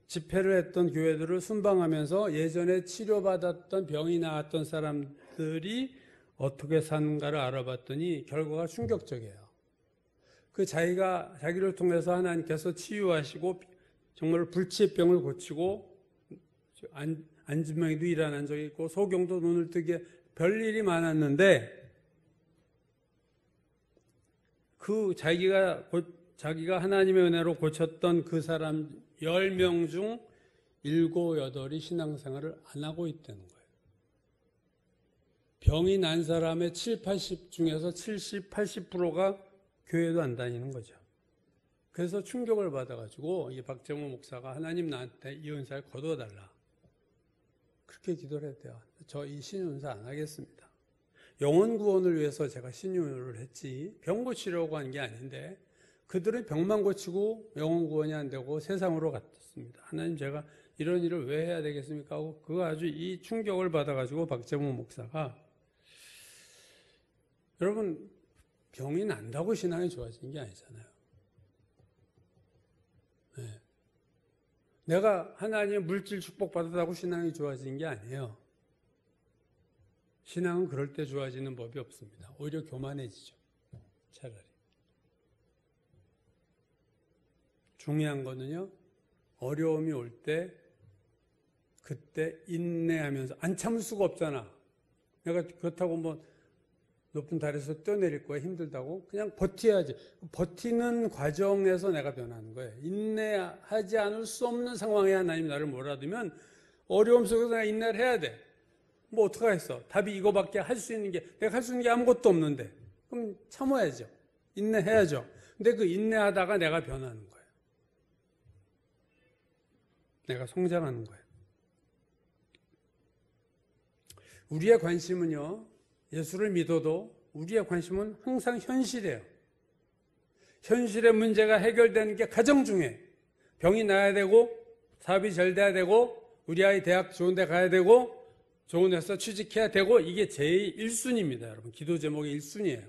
집회를 했던 교회들을 순방하면서 예전에 치료받았던 병이 나았던 사람들이 어떻게 사는가를 알아봤더니 결과가 충격적이에요. 자기를 통해서 하나님께서 치유하시고 정말 불치병을 고치고 안진병이도 일어난 적이 있고 소경도 눈을 뜨게 별일이 많았는데 자기가 하나님의 은혜로 고쳤던 그 사람 10명 중 7, 8이 신앙생활을 안 하고 있다는 거예요. 병이 난 사람의 80 중에서 70, 80%가 교회도 안 다니는 거죠. 그래서 충격을 받아가지고 이 박정호 목사가 하나님 나한테 이 은사를 거둬달라. 그렇게 기도를 했대요. 저 이 신유 은사 안 하겠습니다. 영혼 구원을 위해서 제가 신유를 했지 병 고치려고 한 게 아닌데 그들은 병만 고치고 영혼 구원이 안 되고 세상으로 갔습니다. 하나님 제가 이런 일을 왜 해야 되겠습니까? 하고 아주 이 충격을 받아가지고 박정호 목사가 여러분 병이 난다고 신앙이 좋아진 게 아니잖아요. 네. 내가 하나님의 물질 축복받았다고 신앙이 좋아진 게 아니에요. 신앙은 그럴 때 좋아지는 법이 없습니다. 오히려 교만해지죠. 차라리. 중요한 거는요. 어려움이 올 때 그때 인내하면서 안 참을 수가 없잖아. 내가 그렇다고 높은 달에서 뛰어내릴 거야 힘들다고 그냥 버텨야지. 버티는 과정에서 내가 변하는 거예요. 인내하지 않을 수 없는 상황에 하나님 나를 몰아두면 어려움 속에서 내가 인내를 해야 돼. 어떡하겠어. 답이 이거밖에 내가 할 수 있는 게 아무것도 없는데 그럼 참아야죠. 인내해야죠. 근데 그 인내하다가 내가 변하는 거예요. 내가 성장하는 거예요. 우리의 관심은요. 예수를 믿어도 우리의 관심은 항상 현실이에요. 현실의 문제가 해결되는 게 가장 중요해요. 병이 나야 되고 사업이 잘 돼야 되고 우리 아이 대학 좋은 데 가야 되고 좋은 회사 취직해야 되고 이게 제일 1순위입니다. 여러분 기도 제목이 1순위예요.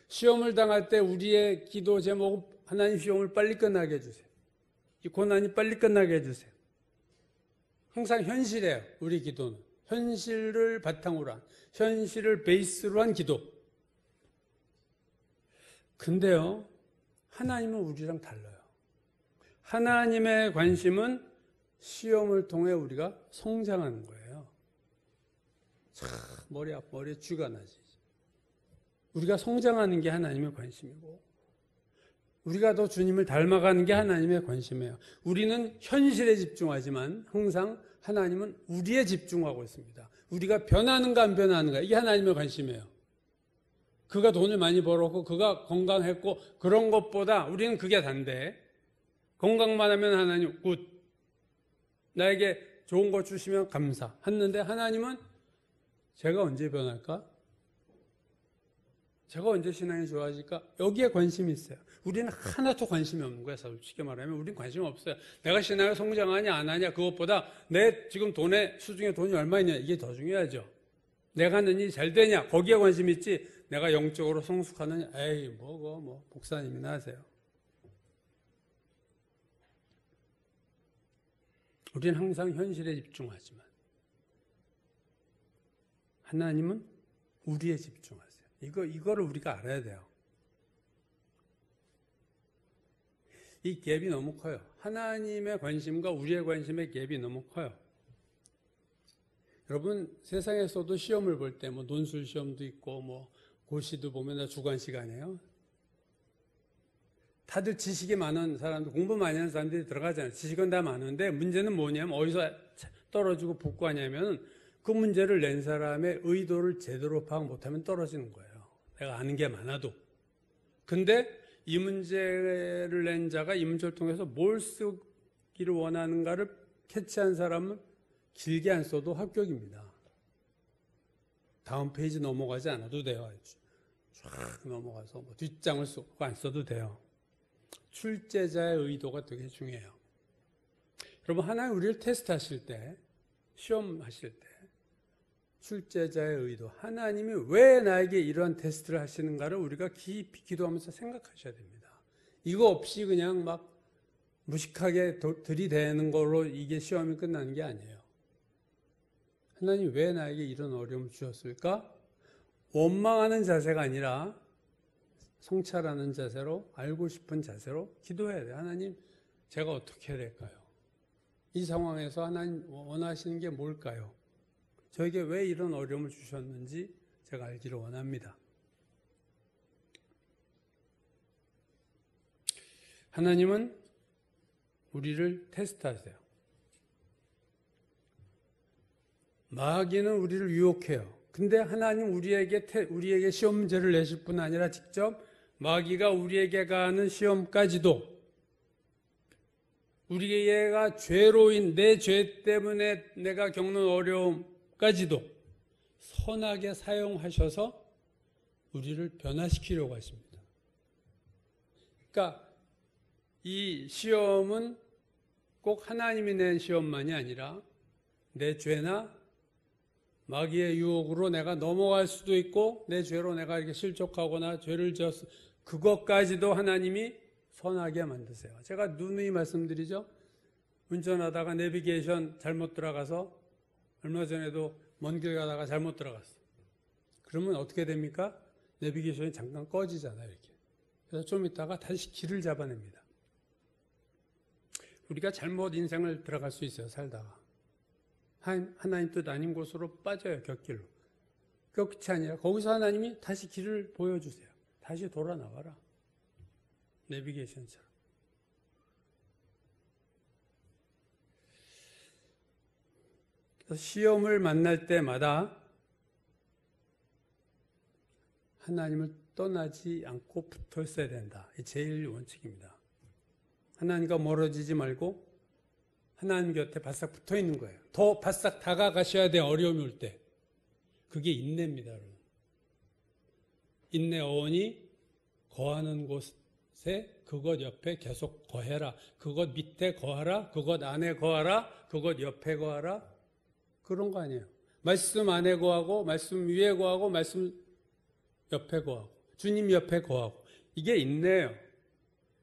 시험을 당할 때 우리의 기도 제목은 하나님 시험을 빨리 끝나게 해주세요. 이 고난이 빨리 끝나게 해주세요. 항상 현실이에요. 우리 기도는. 현실을 바탕으로 한, 현실을 베이스로 한 기도. 근데요, 하나님은 우리랑 달라요. 하나님의 관심은 시험을 통해 우리가 성장하는 거예요. 참, 머리에 쥐가 나지. 우리가 성장하는 게 하나님의 관심이고, 우리가 더 주님을 닮아가는 게 하나님의 관심이에요. 우리는 현실에 집중하지만 항상 하나님은 우리에 집중하고 있습니다. 우리가 변하는가 안 변하는가 이게 하나님의 관심이에요. 그가 돈을 많이 벌었고 그가 건강했고 그런 것보다 우리는 그게 단데 건강만 하면 하나님 굿 나에게 좋은 거 주시면 감사 했는데 하나님은 제가 언제 변할까? 제가 언제 신앙이 좋아질까? 여기에 관심이 있어요. 우리는 하나도 관심이 없는 거야. 솔직히 말하면 우리는 관심이 없어요. 내가 신앙을 성장하냐 안 하냐 그것보다 내 지금 수중에 돈이 얼마 있냐 이게 더 중요하죠. 내가 하는 일이 잘 되냐 거기에 관심이 있지 내가 영적으로 성숙하느냐 에이 뭐 목사님이나 하세요. 우리는 항상 현실에 집중하지만 하나님은 우리에 집중하세요. 이거를 우리가 알아야 돼요. 이 갭이 너무 커요. 하나님의 관심과 우리의 관심의 갭이 너무 커요. 여러분 세상에서도 시험을 볼 때 논술 시험도 있고 고시도 보면 주관 시간이에요. 다들 지식이 많은 사람들, 공부 많이 하는 사람들이 들어가잖아요. 지식은 다 많은데 문제는 뭐냐면 어디서 떨어지고 붙고 하냐면 그 문제를 낸 사람의 의도를 제대로 파악 못하면 떨어지는 거예요. 내가 아는 게 많아도. 근데 이 문제를 낸 자가 이 문제를 통해서 뭘 쓰기를 원하는가를 캐치한 사람은 길게 안 써도 합격입니다. 다음 페이지 넘어가지 않아도 돼요. 쫙 넘어가서 뒷장을 쓰고 안 써도 돼요. 출제자의 의도가 되게 중요해요. 여러분 하나님 우리를 테스트하실 때 시험하실 때 출제자의 의도 하나님이 왜 나에게 이러한 테스트를 하시는가를 우리가 깊이 기도하면서 생각하셔야 됩니다. 이거 없이 그냥 막 무식하게 들이대는 걸로 이게 시험이 끝나는 게 아니에요. 하나님 왜 나에게 이런 어려움을 주셨을까? 원망하는 자세가 아니라 성찰하는 자세로 알고 싶은 자세로 기도해야 돼요. 하나님 제가 어떻게 해야 될까요? 이 상황에서 하나님 원하시는 게 뭘까요? 저에게 왜 이런 어려움을 주셨는지 제가 알기를 원합니다. 하나님은 우리를 테스트하세요. 마귀는 우리를 유혹해요. 근데 하나님 우리에게 시험 문제를 내실 뿐 아니라 직접 마귀가 우리에게 가는 시험까지도 우리가 죄로인 내 죄 때문에 내가 겪는 어려움까지도 선하게 사용하셔서 우리를 변화시키려고 하십니다. 그러니까 이 시험은 꼭 하나님이 낸 시험만이 아니라 내 죄나 마귀의 유혹으로 내가 넘어갈 수도 있고 내 죄로 내가 이렇게 실족하거나 죄를 지었어 그것까지도 하나님이 선하게 만드세요. 제가 누누이 말씀드리죠. 운전하다가 내비게이션 잘못 들어가서 얼마 전에도 먼 길 가다가 잘못 들어갔어. 그러면 어떻게 됩니까? 내비게이션이 잠깐 꺼지잖아요. 이렇게. 그래서 좀 있다가 다시 길을 잡아냅니다. 우리가 잘못 인생을 들어갈 수 있어요. 살다가. 하나님 뜻 아닌 곳으로 빠져요. 곁길로. 끝이 아니라 거기서 하나님이 다시 길을 보여주세요. 다시 돌아 나와라. 내비게이션처럼. 그래서 시험을 만날 때마다 하나님을 떠나지 않고 붙어 있어야 된다. 이 제일 원칙입니다. 하나님과 멀어지지 말고 하나님 곁에 바싹 붙어 있는 거예요. 더 바싹 다가가셔야 돼요. 어려움이 올 때. 그게 인내입니다. 여러분. 인내 어원이 거하는 곳에 그것 옆에 계속 거해라. 그것 밑에 거하라. 그것 안에 거하라. 그것 옆에 거하라. 그런 거 아니에요. 말씀 안에 거하고 말씀 위에 거하고 말씀 옆에 거하고 주님 옆에 거하고 이게 인내예요.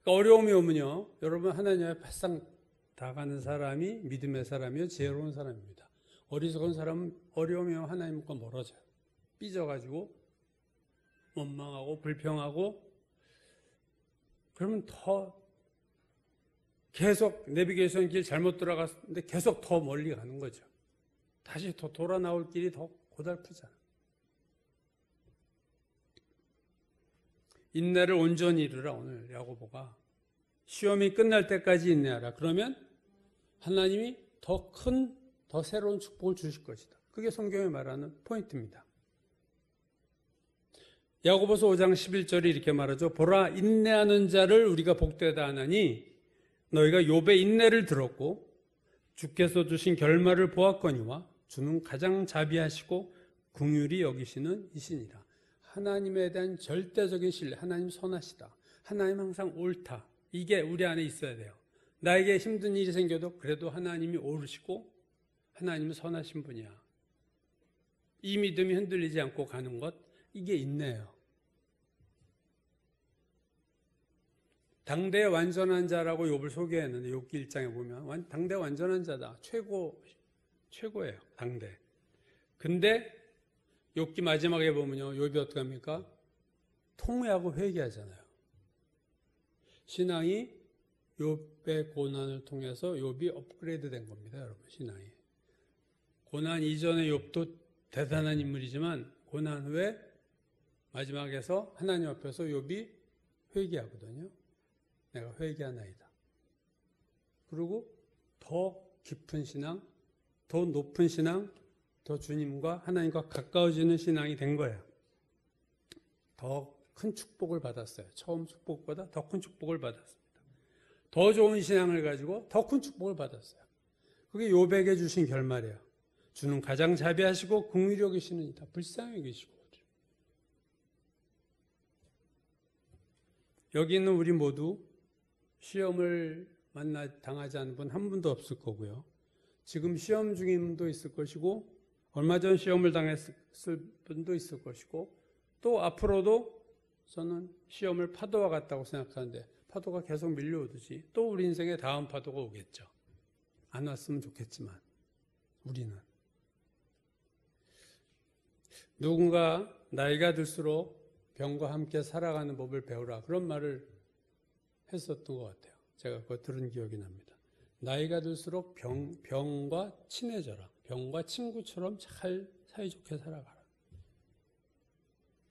그러니까 어려움이 오면요. 여러분 하나님 앞에 바싹 다가가는 사람이 믿음의 사람이요. 지혜로운 사람입니다. 어리석은 사람은 어려움이 오면 하나님과 멀어져요. 삐져가지고 원망하고 불평하고 그러면 더 계속 내비게이션 길 잘못 들어갔는데 계속 더 멀리 가는 거죠. 다시 더 돌아 나올 길이 더 고달프잖아. 인내를 온전히 이루라. 오늘 야고보가 시험이 끝날 때까지 인내하라. 그러면 하나님이 더 큰, 더 새로운 축복을 주실 것이다. 그게 성경이 말하는 포인트입니다. 야고보서 5장 11절이 이렇게 말하죠. 보라, 인내하는 자를 우리가 복되다 하나니 너희가 욥의 인내를 들었고 주께서 주신 결말을 보았거니와 주는 가장 자비하시고 긍휼히 여기시는 이시니라. 하나님에 대한 절대적인 신뢰, 하나님 선하시다, 하나님 항상 옳다, 이게 우리 안에 있어야 돼요. 나에게 힘든 일이 생겨도 그래도 하나님이 옳으시고 하나님은 선하신 분이야. 이 믿음이 흔들리지 않고 가는 것, 이게 인내예요. 당대 완전한 자라고 욥을 소개했는데 욥기 1장에 보면 당대 완전한 자다. 최고예요. 당대. 근데 욥기 마지막에 보면요. 욥이 어떻게 합니까? 통회하고 회개하잖아요. 신앙이 욥의 고난을 통해서 욥이 업그레이드 된 겁니다. 여러분, 신앙이. 고난 이전의 욥도 대단한 인물이지만 고난 후에 마지막에서 하나님 앞에서 욥이 회개하거든요. 내가 회개하나이다. 그리고 더 깊은 신앙, 더 높은 신앙, 더 주님과 하나님과 가까워지는 신앙이 된 거예요. 더 큰 축복을 받았어요. 처음 축복보다 더 큰 축복을 받았습니다. 더 좋은 신앙을 가지고 더 큰 축복을 받았어요. 그게 욥에게 주신 결말이에요. 주는 가장 자비하시고 긍휼히 여기시는 이다. 불쌍히 여기시고. 여기 있는 우리 모두 시험을 당하지 않은 분 한 분도 없을 거고요. 지금 시험 중인 분도 있을 것이고 얼마 전 시험을 당했을 분도 있을 것이고 또 앞으로도 저는 시험을 파도와 같다고 생각하는데 파도가 계속 밀려오듯이 또 우리 인생에 다음 파도가 오겠죠. 안 왔으면 좋겠지만 우리는 누군가 나이가 들수록 병과 함께 살아가는 법을 배우라 그런 말을 했었던 것 같아요. 제가 그거 들은 기억이 납니다. 나이가 들수록 병과 친해져라. 병과 친구처럼 잘 사이좋게 살아가라.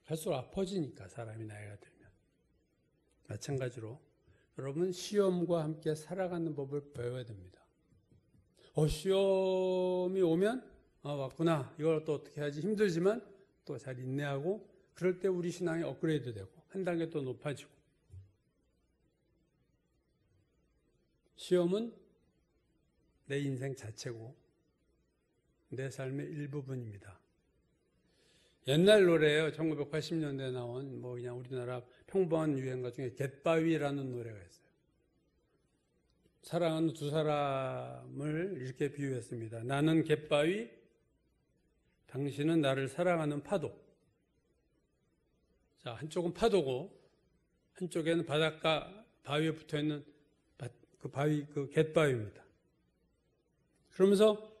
갈수록 아파지니까 사람이 나이가 들면. 마찬가지로 여러분 시험과 함께 살아가는 법을 배워야 됩니다. 시험이 오면 왔구나. 이걸 또 어떻게 하지 힘들지만 또 잘 인내하고 그럴 때 우리 신앙이 업그레이드 되고 한 단계 또 높아지고 시험은 내 인생 자체고 내 삶의 일부분입니다. 옛날 노래예요. 1980년대에 나온 그냥 우리나라 평범한 유행가 중에 갯바위라는 노래가 있어요. 사랑하는 두 사람을 이렇게 비유했습니다. 나는 갯바위, 당신은 나를 사랑하는 파도. 자, 한쪽은 파도고 한쪽에는 바닷가 바위에 붙어있는 그 갯바위입니다. 그러면서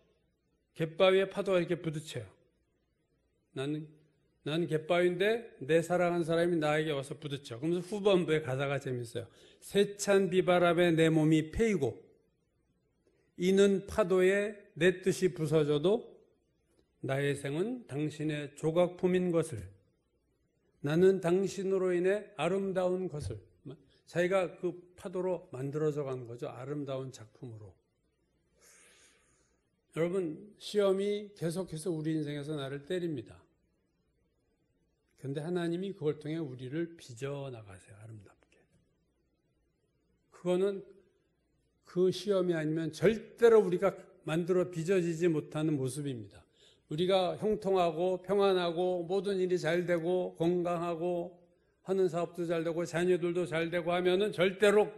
갯바위에 파도가 이렇게 부딪혀요. 나는 갯바위인데 내 사랑하는 사람이 나에게 와서 부딪혀. 그러면서 후반부의 가사가 재밌어요. 세찬 비바람에 내 몸이 패이고 이는 파도에 내 뜻이 부서져도 나의 생은 당신의 조각품인 것을 나는 당신으로 인해 아름다운 것을 자기가 그 파도로 만들어져 가는 거죠. 아름다운 작품으로. 여러분 시험이 계속해서 우리 인생에서 나를 때립니다. 그런데 하나님이 그걸 통해 우리를 빚어나가세요. 아름답게. 그거는 그 시험이 아니면 절대로 우리가 만들어 빚어지지 못하는 모습입니다. 우리가 형통하고 평안하고 모든 일이 잘 되고 건강하고 하는 사업도 잘 되고 자녀들도 잘 되고 하면은 절대로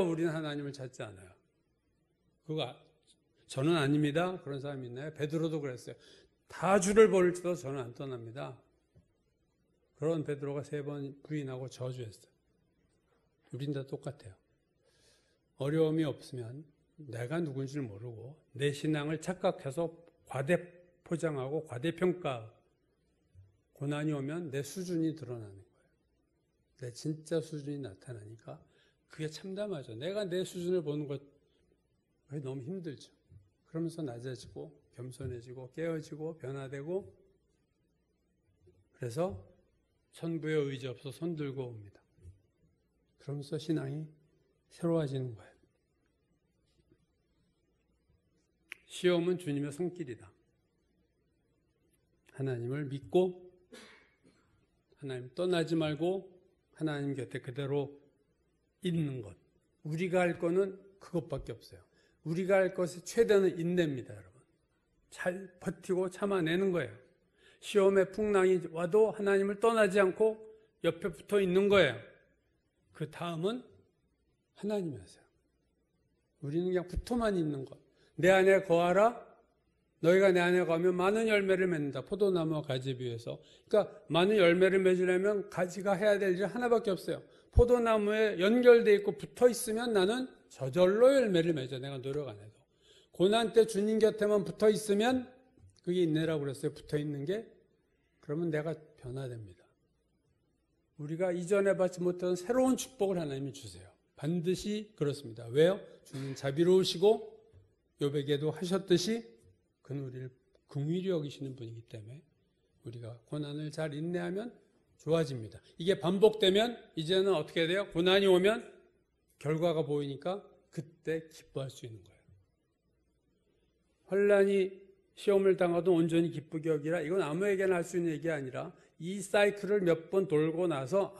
우리는 하나님을 찾지 않아요. 그거 저는 아닙니다. 그런 사람이 있나요? 베드로도 그랬어요. 다 주를 버릴지도 저는 안 떠납니다. 그런 베드로가 3번 부인하고 저주했어요. 우린 다 똑같아요. 어려움이 없으면 내가 누군지를 모르고 내 신앙을 착각해서 과대포장하고 과대평가 고난이 오면 내 수준이 드러나는 거예요. 내 진짜 수준이 나타나니까 그게 참담하죠. 내가 내 수준을 보는 것 그게 너무 힘들죠. 그러면서 낮아지고 겸손해지고 깨어지고 변화되고 그래서 천부의 의지 없어 손 들고 옵니다. 그러면서 신앙이 새로워지는 거예요. 시험은 주님의 손길이다. 하나님을 믿고 하나님 떠나지 말고 하나님 곁에 그대로 있는 것. 우리가 할 거는 그것밖에 없어요. 우리가 할 것의 최대는 인내입니다, 여러분. 잘 버티고 참아내는 거예요. 시험의 풍랑이 와도 하나님을 떠나지 않고 옆에 붙어 있는 거예요. 그 다음은 하나님이 하세요. 우리는 그냥 붙어만 있는 것. 내 안에 거하라. 너희가 내 안에 거하면 많은 열매를 맺는다. 포도나무와 가지에 비해서. 그러니까 많은 열매를 맺으려면 가지가 해야 될 일 하나밖에 없어요. 포도나무에 연결돼 있고 붙어 있으면 나는 저절로 열매를 맺어. 내가 노력 안 해도. 고난 때 주님 곁에만 붙어 있으면 그게 인내라고 그랬어요. 붙어 있는 게. 그러면 내가 변화됩니다. 우리가 이전에 받지 못한 새로운 축복을 하나님이 주세요. 반드시 그렇습니다. 왜요? 주님 자비로우시고 욥에게도 하셨듯이 그는 우리를 긍휼히 여기시는 분이기 때문에 우리가 고난을 잘 인내하면 좋아집니다. 이게 반복되면 이제는 어떻게 돼요? 고난이 오면 결과가 보이니까 그때 기뻐할 수 있는 거예요. 환난이 시험을 당하도 온전히 기쁘게 여기라. 이건 아무에게나 할 수 있는 얘기가 아니라 이 사이클을 몇 번 돌고 나서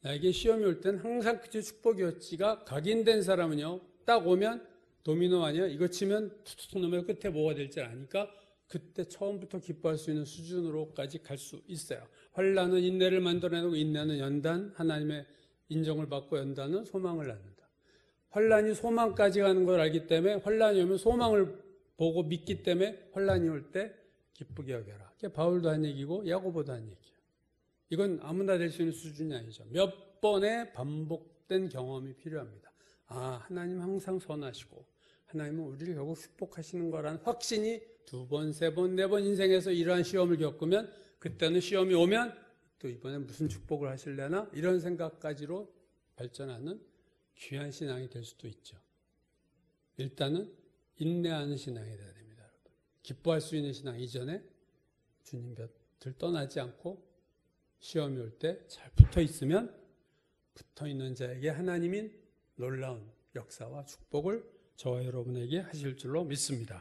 나에게 시험이 올 땐 항상 그저 축복이었지가 각인된 사람은요. 딱 오면 도미노 아니야? 이거 치면 툭툭 놓으면 끝에 뭐가 될지 아니까 그때 처음부터 기뻐할 수 있는 수준으로까지 갈 수 있어요. 환난은 인내를 만들어내고 인내는 연단, 하나님의 인정을 받고 연단은 소망을 낳는다. 환난이 소망까지 가는 걸 알기 때문에 환난이 오면 소망을 보고 믿기 때문에 환난이 올 때 기쁘게 여겨라. 그게 바울도 한 얘기고 야고보도 한 얘기예요. 이건 아무나 될 수 있는 수준이 아니죠. 몇 번의 반복된 경험이 필요합니다. 하나님 항상 선하시고 하나님은 우리를 결국 축복하시는 거라는 확신이 2번, 3번, 4번 인생에서 이러한 시험을 겪으면 그때는 시험이 오면 또 이번엔 무슨 축복을 하실래나 이런 생각까지로 발전하는 귀한 신앙이 될 수도 있죠. 일단은 인내하는 신앙이 돼야 됩니다. 여러분. 기뻐할 수 있는 신앙 이전에 주님 곁을 떠나지 않고 시험이 올 때 잘 붙어 있으면 붙어 있는 자에게 하나님인 놀라운 역사와 축복을 저와 여러분에게 하실 줄로 믿습니다.